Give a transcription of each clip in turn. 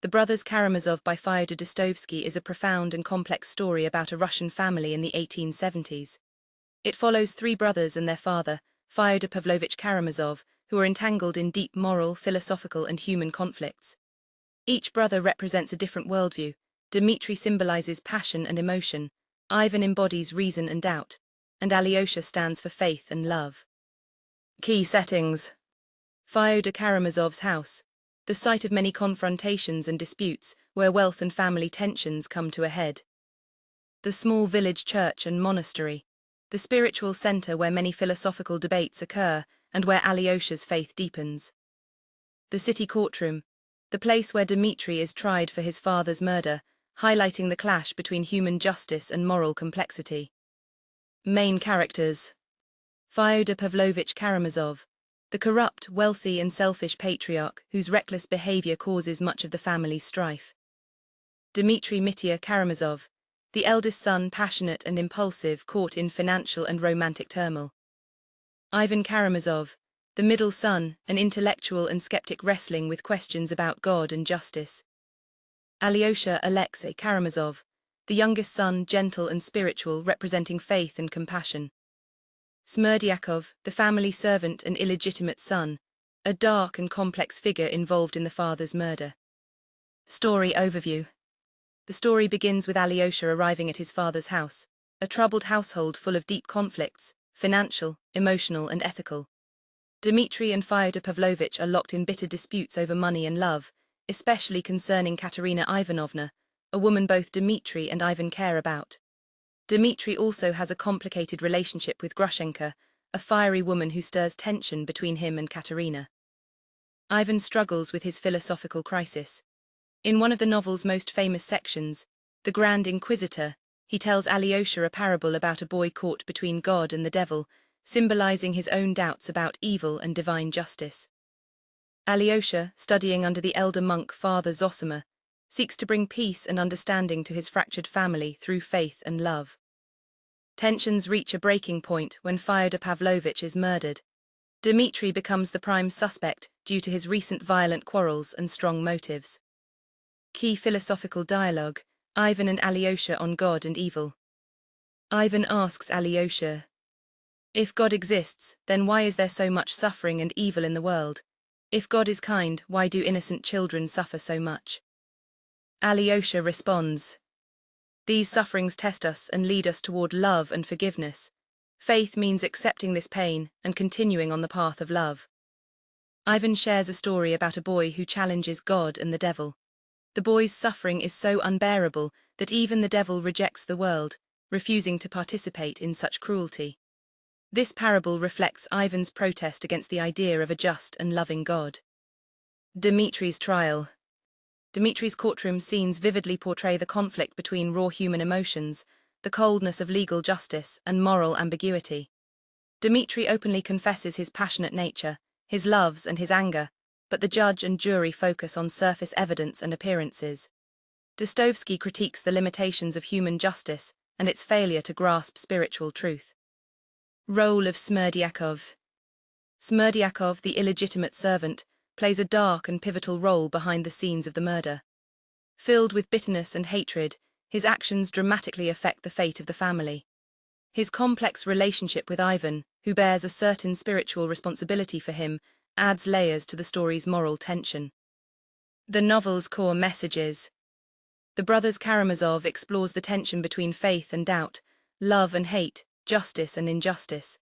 The Brothers Karamazov by Fyodor Dostoevsky is a profound and complex story about a Russian family in the 1870s. It follows three brothers and their father, Fyodor Pavlovich Karamazov, who are entangled in deep moral, philosophical, and human conflicts. Each brother represents a different worldview. Dmitri symbolizes passion and emotion, Ivan embodies reason and doubt, and Alyosha stands for faith and love. Key settings: Fyodor Karamazov's house, the site of many confrontations and disputes, where wealth and family tensions come to a head. The small village church and monastery, the spiritual center where many philosophical debates occur and where Alyosha's faith deepens. The city courtroom, the place where Dmitri is tried for his father's murder, highlighting the clash between human justice and moral complexity. Main characters: Fyodor Pavlovich Karamazov, the corrupt, wealthy, and selfish patriarch whose reckless behavior causes much of the family's strife. Dmitri Mitya Karamazov, the eldest son, passionate and impulsive, caught in financial and romantic turmoil. Ivan Karamazov, the middle son, an intellectual and skeptic wrestling with questions about God and justice. Alyosha Alexei Karamazov, the youngest son, gentle and spiritual, representing faith and compassion. Smerdyakov, the family servant and illegitimate son, a dark and complex figure involved in the father's murder. Story overview. The story begins with Alyosha arriving at his father's house, a troubled household full of deep conflicts, financial, emotional, and ethical. Dmitri and Fyodor Pavlovich are locked in bitter disputes over money and love, especially concerning Katerina Ivanovna, a woman both Dmitri and Ivan care about. Dmitri also has a complicated relationship with Grushenka, a fiery woman who stirs tension between him and Katerina. Ivan struggles with his philosophical crisis. In one of the novel's most famous sections, The Grand Inquisitor, he tells Alyosha a parable about a boy caught between God and the devil, symbolizing his own doubts about evil and divine justice. Alyosha, studying under the elder monk Father Zosima, seeks to bring peace and understanding to his fractured family through faith and love. Tensions reach a breaking point when Fyodor Pavlovich is murdered. Dmitri becomes the prime suspect due to his recent violent quarrels and strong motives. Key philosophical dialogue: Ivan and Alyosha on God and evil. Ivan asks Alyosha, "If God exists, then why is there so much suffering and evil in the world? If God is kind, why do innocent children suffer so much?" Alyosha responds, "These sufferings test us and lead us toward love and forgiveness. Faith means accepting this pain and continuing on the path of love." Ivan shares a story about a boy who challenges God and the devil. The boy's suffering is so unbearable that even the devil rejects the world, refusing to participate in such cruelty. This parable reflects Ivan's protest against the idea of a just and loving God. Dmitri's trial. Dmitri's courtroom scenes vividly portray the conflict between raw human emotions, the coldness of legal justice, and moral ambiguity. Dmitri openly confesses his passionate nature, his loves and his anger, but the judge and jury focus on surface evidence and appearances. Dostoevsky critiques the limitations of human justice and its failure to grasp spiritual truth. Role of Smerdyakov. Smerdyakov, the illegitimate servant, plays a dark and pivotal role behind the scenes of the murder. Filled with bitterness and hatred, his actions dramatically affect the fate of the family. His complex relationship with Ivan, who bears a certain spiritual responsibility for him, adds layers to the story's moral tension. The novel's core messages. The Brothers Karamazov explores the tension between faith and doubt, love and hate, justice and injustice.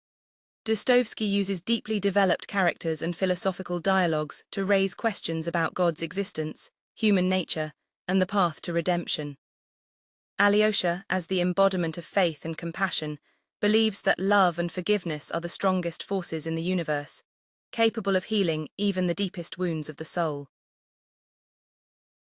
Dostoevsky uses deeply developed characters and philosophical dialogues to raise questions about God's existence, human nature, and the path to redemption. Alyosha, as the embodiment of faith and compassion, believes that love and forgiveness are the strongest forces in the universe, capable of healing even the deepest wounds of the soul.